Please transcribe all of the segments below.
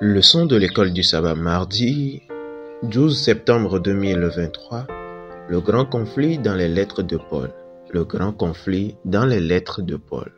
Leçon de l'école du sabbat mardi 12 septembre 2023. Le grand conflit dans les lettres de Paul. Le grand conflit dans les lettres de Paul.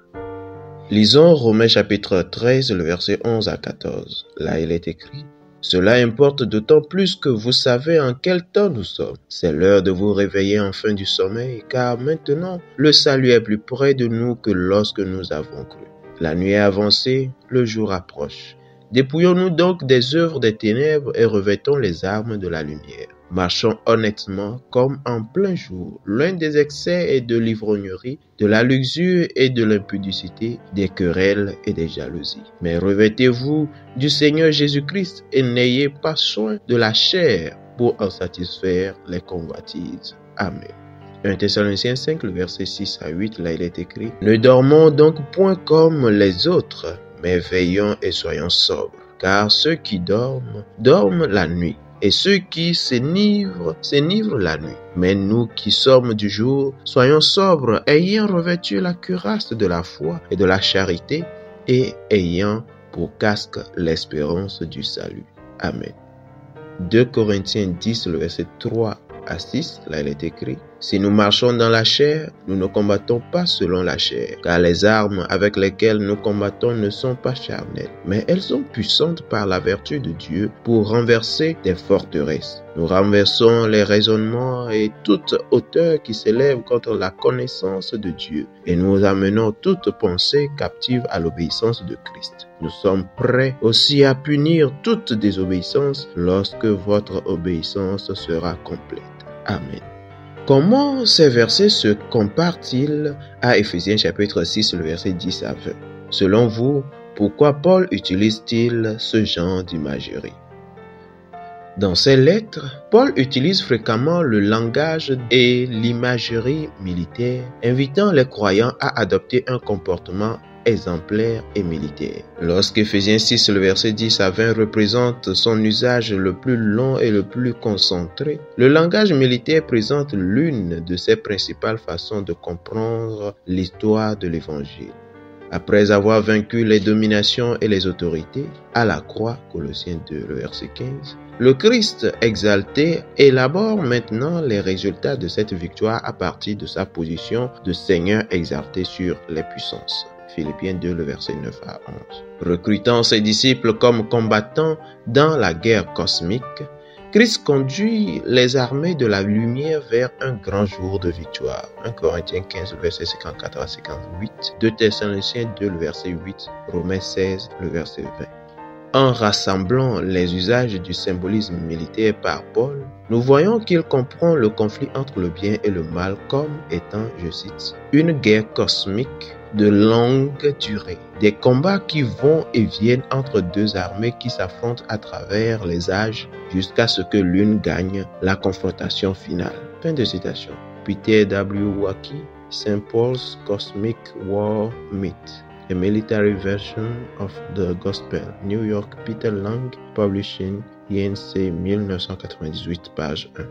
Lisons Romains chapitre 13, le verset 11 à 14. Là, il est écrit: Cela importe d'autant plus que vous savez en quel temps nous sommes. C'est l'heure de vous réveiller enfin du sommeil, car maintenant, le salut est plus près de nous que lorsque nous avons cru. La nuit est avancée, le jour approche. Dépouillons-nous donc des œuvres des ténèbres et revêtons les armes de la lumière. Marchons honnêtement comme en plein jour, loin des excès et de l'ivrognerie, de la luxure et de l'impudicité, des querelles et des jalousies. Mais revêtez-vous du Seigneur Jésus-Christ et n'ayez pas soin de la chair pour en satisfaire les convoitises. Amen. 1 Thessaloniciens 5, le verset 6 à 8, là il est écrit: Ne dormons donc point comme les autres, mais veillons et soyons sobres, car ceux qui dorment, dorment la nuit, et ceux qui s'enivrent la nuit. Mais nous qui sommes du jour, soyons sobres, ayant revêtu la cuirasse de la foi et de la charité, et ayant pour casque l'espérance du salut. Amen. 2 Corinthiens 10, le verset 3 à 6, là il est écrit: Si nous marchons dans la chair, nous ne combattons pas selon la chair, car les armes avec lesquelles nous combattons ne sont pas charnelles, mais elles sont puissantes par la vertu de Dieu pour renverser des forteresses. Nous renversons les raisonnements et toute hauteur qui s'élève contre la connaissance de Dieu, et nous amenons toute pensée captive à l'obéissance de Christ. Nous sommes prêts aussi à punir toute désobéissance lorsque votre obéissance sera complète. Amen. Comment ces versets se comparent-ils à Éphésiens chapitre 6, le verset 10 à 20? Selon vous, pourquoi Paul utilise-t-il ce genre d'imagerie? Dans ses lettres, Paul utilise fréquemment le langage et l'imagerie militaire, invitant les croyants à adopter un comportement exemplaire et militaire. Lorsqu'Éphésiens 6, le verset 10 à 20 représente son usage le plus long et le plus concentré, le langage militaire présente l'une de ses principales façons de comprendre l'histoire de l'Évangile. Après avoir vaincu les dominations et les autorités, à la croix, Colossiens 2, le verset 15, le Christ exalté élabore maintenant les résultats de cette victoire à partir de sa position de Seigneur exalté sur les puissances. Philippiens 2, le verset 9 à 11. Recrutant ses disciples comme combattants dans la guerre cosmique, Christ conduit les armées de la lumière vers un grand jour de victoire. 1 Corinthiens 15, le verset 54 à 58, 2 Thessaloniciens 2, le verset 8, Romains 16, le verset 20. En rassemblant les usages du symbolisme militaire par Paul, nous voyons qu'il comprend le conflit entre le bien et le mal comme étant, je cite, une guerre cosmique de longue durée, des combats qui vont et viennent entre deux armées qui s'affrontent à travers les âges jusqu'à ce que l'une gagne la confrontation finale. Fin de citation. Peter W. Wacky, St. Paul's Cosmic War Myth. A military version of the gospel. New York, Peter Lang, Publishing, INC 1998, page 1.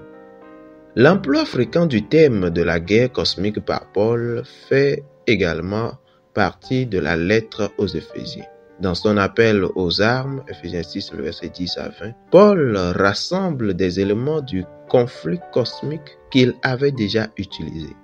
L'emploi fréquent du thème de la guerre cosmique par Paul fait également partie de la lettre aux Éphésiens. Dans son appel aux armes, Éphésiens 6, le verset 10 à 20, Paul rassemble des éléments du conflit cosmique qu'il avait déjà utilisés.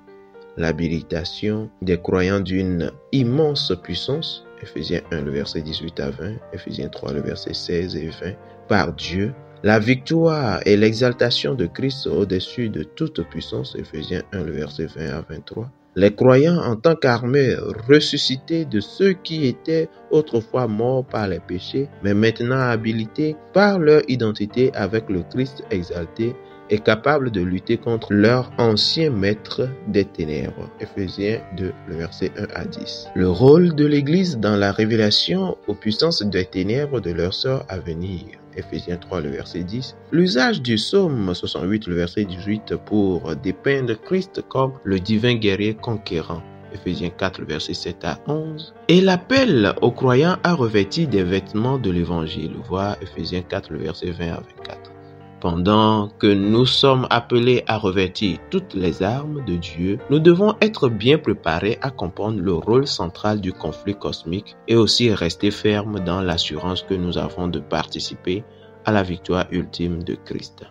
L'habilitation des croyants d'une immense puissance, Éphésiens 1, le verset 18 à 20, Éphésiens 3, le verset 16 et 20, par Dieu, la victoire et l'exaltation de Christ au-dessus de toute puissance, Éphésiens 1, le verset 20 à 23, les croyants en tant qu'armée ressuscitée de ceux qui étaient autrefois morts par les péchés, mais maintenant habilités par leur identité avec le Christ exalté, est capable de lutter contre leur ancien maître des ténèbres. Éphésiens 2, le verset 1 à 10. Le rôle de l'Église dans la révélation aux puissances des ténèbres de leur sort à venir. Éphésiens 3, le verset 10. L'usage du psaume 68, le verset 18 pour dépeindre Christ comme le divin guerrier conquérant. Éphésiens 4, le verset 7 à 11. Et l'appel aux croyants à revêtir des vêtements de l'Évangile. Voir Éphésiens 4, le verset 20 à 24. Pendant que nous sommes appelés à revêtir toutes les armes de Dieu, nous devons être bien préparés à comprendre le rôle central du conflit cosmique et aussi rester fermes dans l'assurance que nous avons de participer à la victoire ultime de Christ.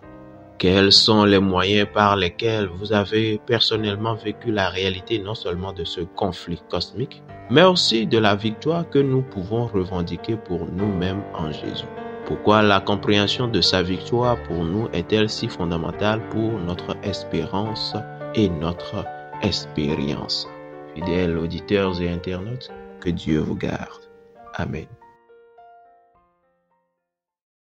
Quels sont les moyens par lesquels vous avez personnellement vécu la réalité non seulement de ce conflit cosmique, mais aussi de la victoire que nous pouvons revendiquer pour nous-mêmes en Jésus? Pourquoi la compréhension de sa victoire pour nous est-elle si fondamentale pour notre espérance et notre expérience? Fidèles auditeurs et internautes, que Dieu vous garde. Amen.